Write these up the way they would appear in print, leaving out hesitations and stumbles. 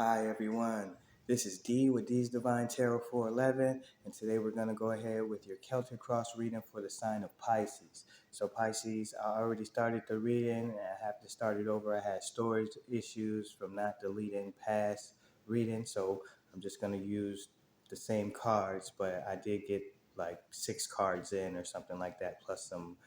Hi everyone, this is D with D's Divine Tarot 411, and today we're going to go ahead with your Celtic Cross reading for the sign of Pisces. So Pisces, I already started the reading and I have to start it over. I had storage issues from not deleting past readings, so I'm just going to use the same cards, but I did get like 6 cards in or something like that, plus some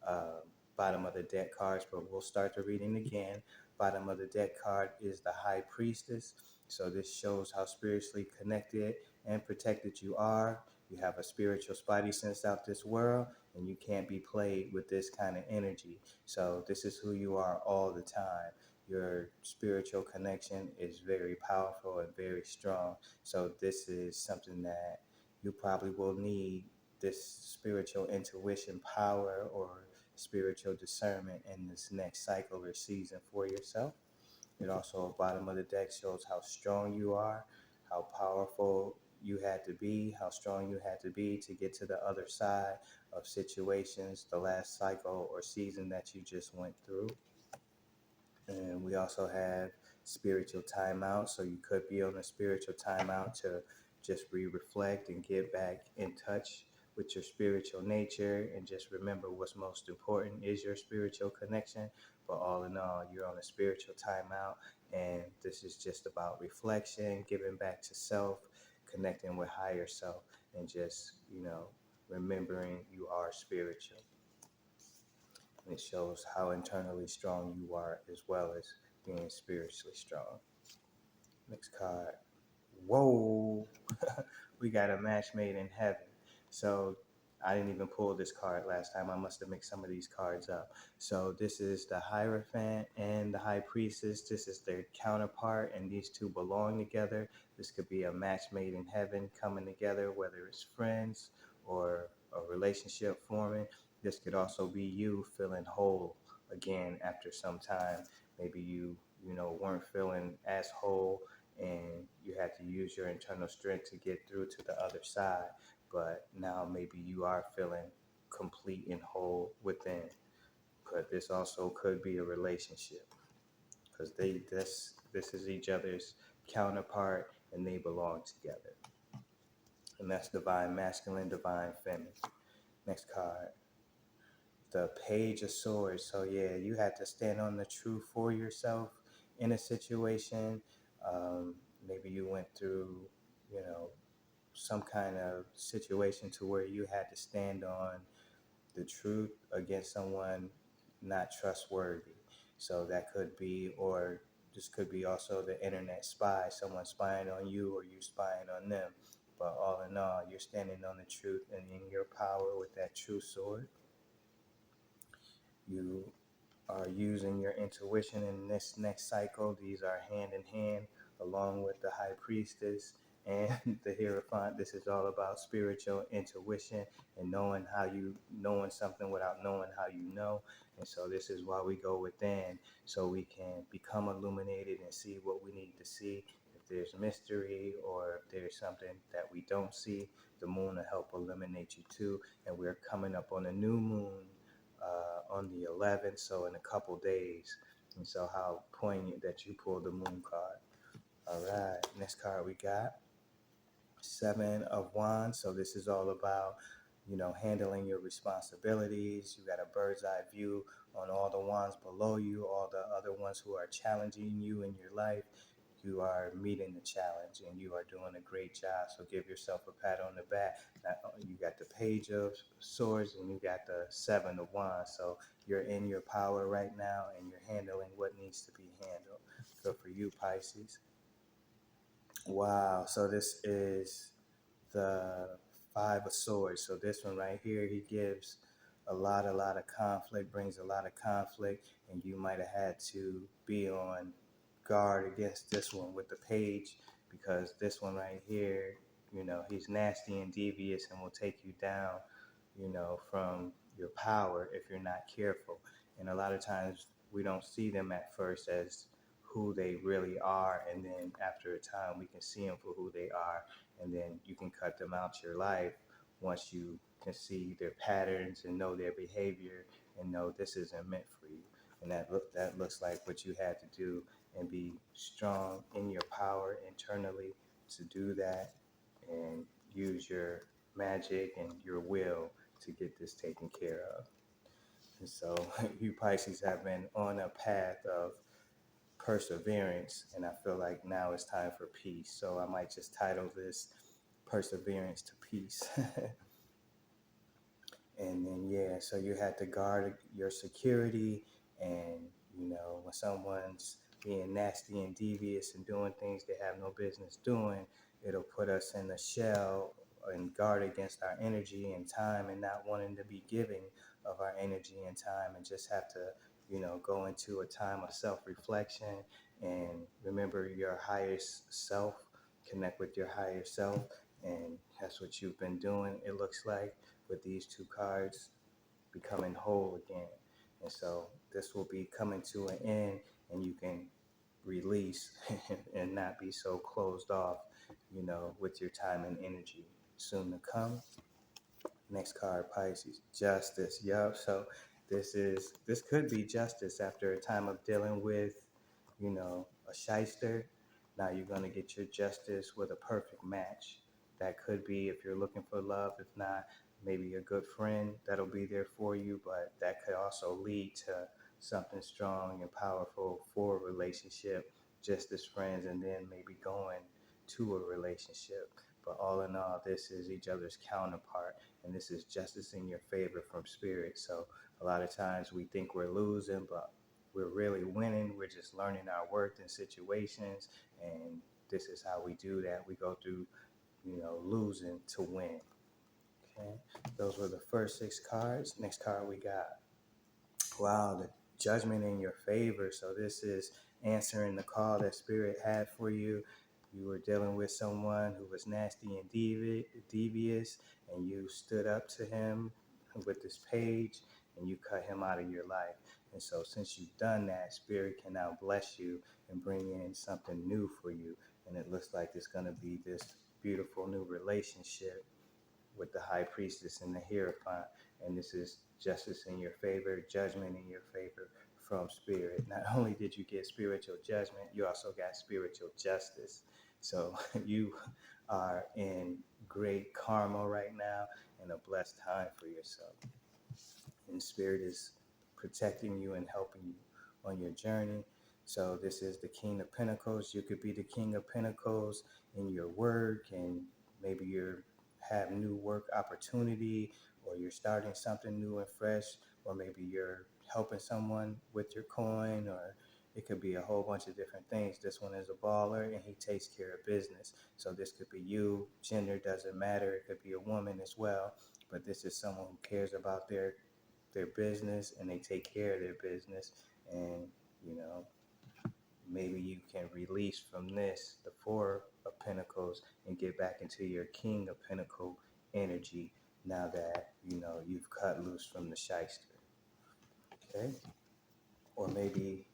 uh, bottom of the deck cards, but we'll start the reading again. Bottom of the deck card is the High Priestess. So this shows how spiritually connected and protected you are. You have a spiritual spidey sense out this world, and you can't be played with this kind of energy. So this is who you are all the time. Your spiritual connection is very powerful and very strong. So this is something that you probably will need, this spiritual intuition power or spiritual discernment in this next cycle or season for yourself. It also, bottom of the deck, shows how strong you are, how powerful you had to be, how strong you had to be to get to the other side of situations, the last cycle or season that you just went through. And we also have spiritual timeout. So you could be on a spiritual timeout to just reflect and get back in touch with your spiritual nature and just remember what's most important is your spiritual connection. But all in all, you're on a spiritual timeout, and this is just about reflection, giving back to self, connecting with higher self, and just, remembering you are spiritual. And it shows how internally strong you are as well as being spiritually strong. Next card. Whoa! We got a match made in heaven. So I didn't even pull this card last time. I must have mixed some of these cards up. So this is the Hierophant and the High Priestess. This is their counterpart, and these two belong together. This could be a match made in heaven coming together, whether it's friends or a relationship forming. This could also be you feeling whole again after some time. Maybe you weren't feeling as whole and you had to use your internal strength to get through to the other side, but now maybe you are feeling complete and whole within. But this also could be a relationship because this is each other's counterpart and they belong together. And that's divine masculine, divine feminine. Next card, the Page of Swords. So yeah, you had to stand on the truth for yourself in a situation. Maybe you went through, you know, some kind of situation to where you had to stand on the truth against someone not trustworthy. So that could be, or this could be also the internet spy, someone spying on you or you spying on them. But all in all, you're standing on the truth and in your power with that true sword. You are using your intuition in this next cycle. These are hand in hand, along with the High Priestess and the Hierophant. This is all about spiritual intuition and knowing something without knowing how you know. And so this is why we go within, so we can become illuminated and see what we need to see. If there's mystery or if there's something that we don't see, the moon will help eliminate you too. And we're coming up on a new moon on the 11th, so in a couple days. And so how poignant that you pulled the moon card. All right, next card we got Seven of Wands. So this is all about, handling your responsibilities. You got a bird's eye view on all the wands below you, all the other ones who are challenging you in your life. You are meeting the challenge and you are doing a great job. So give yourself a pat on the back. You got the Page of Swords and you got the Seven of Wands. So you're in your power right now and you're handling what needs to be handled. Good for you, Pisces. Wow. So this is the Five of Swords. So this one right here, he gives a lot of conflict, brings a lot of conflict, and you might have had to be on guard against this one with the Page, because this one right here, he's nasty and devious and will take you down, from your power if you're not careful. And a lot of times we don't see them at first as who they really are, and then after a time we can see them for who they are, and then you can cut them out your life once you can see their patterns and know their behavior and know this isn't meant for you. And that looks like what you had to do and be strong in your power internally to do that and use your magic and your will to get this taken care of. And so you Pisces have been on a path of perseverance, and I feel like now it's time for peace. So I might just title this Perseverance to Peace. And then, yeah, so you had to guard your security. And, when someone's being nasty and devious and doing things they have no business doing, it'll put us in a shell and guard against our energy and time and not wanting to be giving of our energy and time, and just have to, go into a time of self-reflection and remember your highest self, connect with your higher self. And that's what you've been doing, it looks like, with these two cards, becoming whole again. And so this will be coming to an end, and you can release and not be so closed off, with your time and energy soon to come. Next card, Pisces, justice. Yup. So this could be justice after a time of dealing with, a shyster. Now you're gonna get your justice with a perfect match. That could be if you're looking for love. If not, maybe a good friend that'll be there for you. But that could also lead to something strong and powerful for a relationship, just as friends, and then maybe going to a relationship. But all in all, this is each other's counterpart, and this is justice in your favor from spirit. So a lot of times we think we're losing, but we're really winning. We're just learning our worth in situations, and this is how we do that. We go through, losing to win. Okay, those were the first 6 cards. Next card we got, wow, the judgment in your favor. So this is answering the call that spirit had for you. You were dealing with someone who was nasty and devious, and you stood up to him with this page, and you cut him out of your life. And so since you've done that, spirit can now bless you and bring in something new for you. And it looks like it's going to be this beautiful new relationship with the high priestess and the hierophant. And this is justice in your favor, judgment in your favor from spirit. Not only did you get spiritual judgment, you also got spiritual justice. So you are in great karma right now and a blessed time for yourself. And spirit is protecting you and helping you on your journey. So this is the King of Pentacles. You could be the King of Pentacles in your work, and maybe you're have new work opportunity, or you're starting something new and fresh, or maybe you're helping someone with your coin, or it could be a whole bunch of different things. This one is a baller and he takes care of business. So this could be you, gender doesn't matter. It could be a woman as well, but this is someone who cares about their business and they take care of their business. And maybe you can release from this, the Four of Pentacles, and get back into your King of Pentacle energy now that you've cut loose from the shyster. Okay, or maybe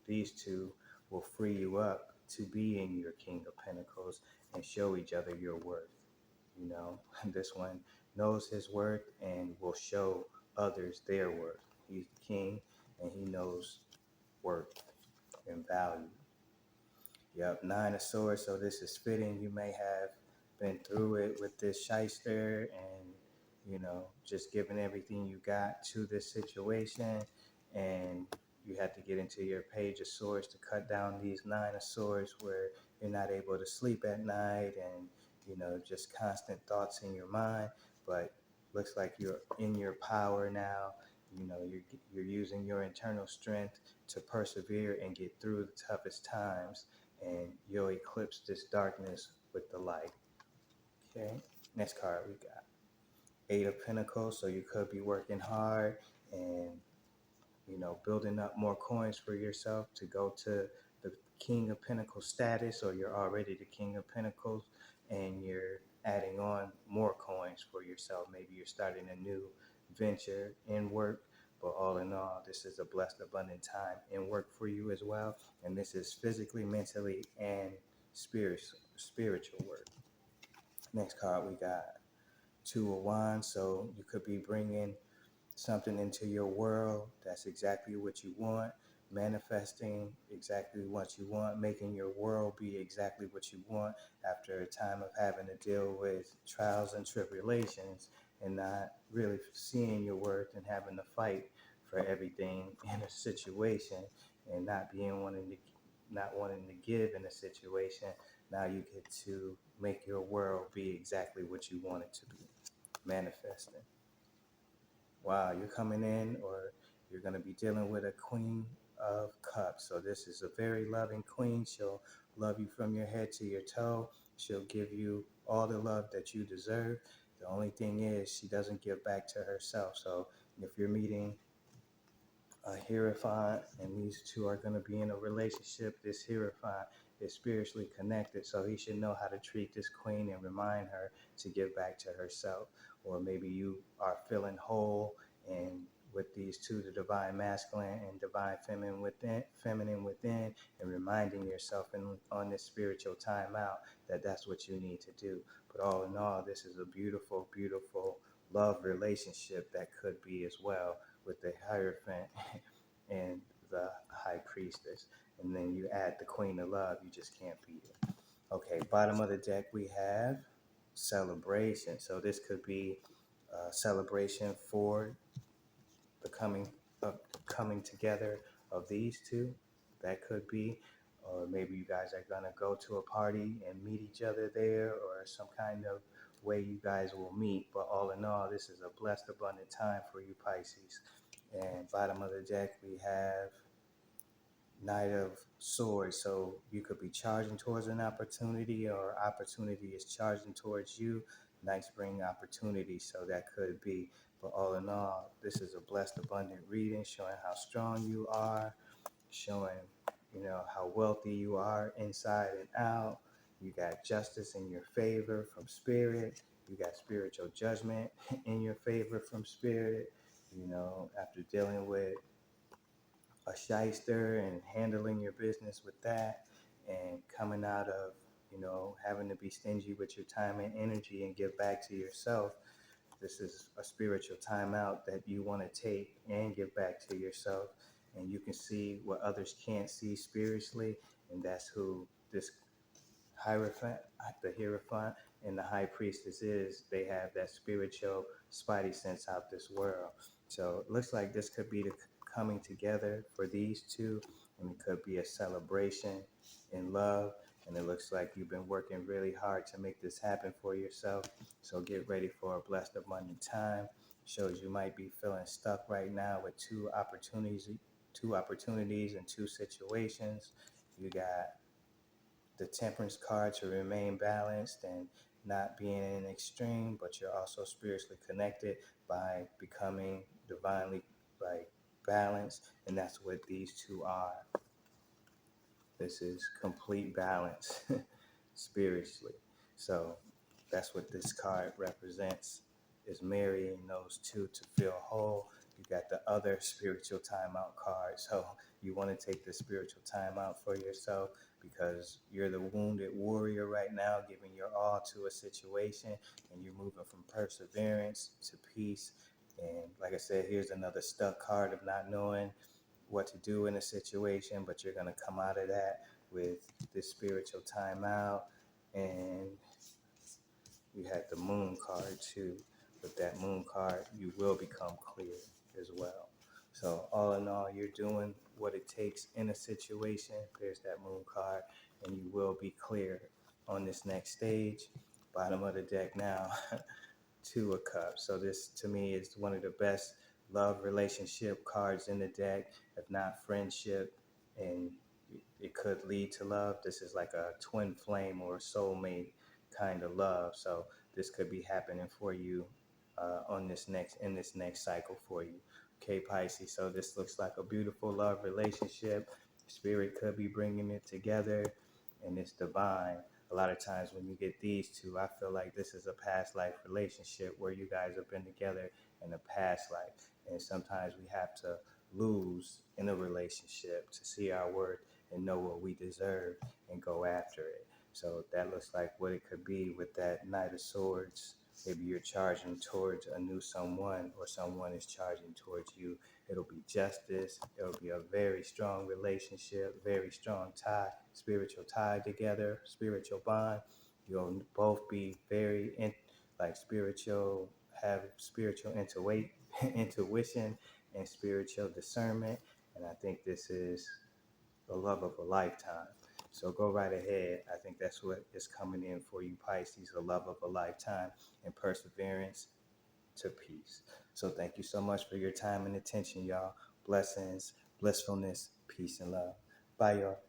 these two will free you up to be in your King of Pentacles and show each other your worth. This one knows his worth and will show others their worth. He's the king and he knows worth and value. Yep, 9 of Swords. So this is fitting. You may have been through it with this shyster and, just giving everything you got to this situation. And you had to get into your Page of Swords to cut down these 9 of Swords where you're not able to sleep at night and, just constant thoughts in your mind. But looks like you're in your power now. You're using your internal strength to persevere and get through the toughest times, and you'll eclipse this darkness with the light. Okay, next card we got 8 of Pentacles. So you could be working hard and building up more coins for yourself to go to the King of Pentacles status, or you're already the King of Pentacles and you're adding on more coins for yourself. Maybe you're starting a new venture in work. But all in all, this is a blessed, abundant time in work for you as well. And this is physically, mentally, and spiritual work. Next card we got 2 of Wands. So you could be bringing something into your world that's exactly what you want, manifesting exactly what you want, making your world be exactly what you want after a time of having to deal with trials and tribulations and not really seeing your worth and having to fight for everything in a situation and not wanting to give in a situation. Now you get to make your world be exactly what you want it to be, manifesting. Wow, you're coming in, or you're going to be dealing with a Queen of Cups. So this is a very loving queen. She'll love you from your head to your toe. She'll give you all the love that you deserve. The only thing is she doesn't give back to herself. So if you're meeting a Hierophant, and these two are going to be in a relationship. This Hierophant is spiritually connected, so he should know how to treat this queen and remind her to give back to herself. Or maybe you are feeling whole, and with these two, the divine masculine and divine feminine within, and reminding yourself on this spiritual timeout that that's what you need to do. But all in all, this is a beautiful, beautiful love relationship that could be as well with the Hierophant and the High Priestess. And then you add the Queen of Love, you just can't beat it. Okay, bottom of the deck we have Celebration. So this could be a celebration for the coming together of these two. That could be. Or maybe you guys are gonna go to a party and meet each other there, or some kind of way you guys will meet. But all in all, this is a blessed, abundant time for you Pisces. And bottom of the deck, we have Knight of Swords. So you could be charging towards an opportunity, or opportunity is charging towards you. Knights bring opportunity, so that could be. But all in all, this is a blessed, abundant reading showing how strong you are, showing, how wealthy you are inside and out. You got justice in your favor from spirit. You got spiritual judgment in your favor from spirit. After dealing with a shyster and handling your business with that, and coming out of, having to be stingy with your time and energy and give back to yourself. This is a spiritual timeout that you want to take and give back to yourself. And you can see what others can't see spiritually. And that's who this Hierophant, the Hierophant, and the High Priestess is. They have that spiritual spidey sense out this world. So it looks like this could be the coming together for these two, and it could be a celebration in love. And it looks like you've been working really hard to make this happen for yourself. So get ready for a blessed, abundant time. Shows you might be feeling stuck right now with two opportunities and two situations. You got the Temperance card to remain balanced and not being in an extreme, but you're also spiritually connected by becoming divinely balanced, and that's what these two are. This is complete balance spiritually. So that's what this card represents, is marrying those two to feel whole. You got the other spiritual timeout card. So you want to take the spiritual timeout for yourself because you're the wounded warrior right now, giving your all to a situation, and you're moving from perseverance to peace. And like I said, here's another stuck card of not knowing what to do in a situation, but you're going to come out of that with this spiritual timeout. And you had the moon card too. With that moon card, you will become clear as well. So all in all, you're doing what it takes in a situation. There's that moon card, and you will be clear on this next stage. Bottom of the deck now. Two of Cups. So this to me is one of the best love relationship cards in the deck, if not friendship, and it could lead to love. This is like a twin flame or a soulmate kind of love. So this could be happening for you in this next cycle for you. Okay, Pisces. So this looks like a beautiful love relationship. Spirit could be bringing it together, and it's divine. A lot of times when you get these two, I feel like this is a past life relationship where you guys have been together in a past life. And sometimes we have to lose in a relationship to see our worth and know what we deserve and go after it. So that looks like what it could be with that Knight of Swords Maybe you're charging towards a new someone, or someone is charging towards you. It'll be justice. It'll be a very strong relationship, very strong tie, spiritual tie together, spiritual bond. You'll both be very like spiritual, have spiritual intuition and spiritual discernment. And I think this is the love of a lifetime. So go right ahead. I think that's what is coming in for you, Pisces, the love of a lifetime and perseverance to peace. So thank you so much for your time and attention, y'all. Blessings, blissfulness, peace, and love. Bye, y'all.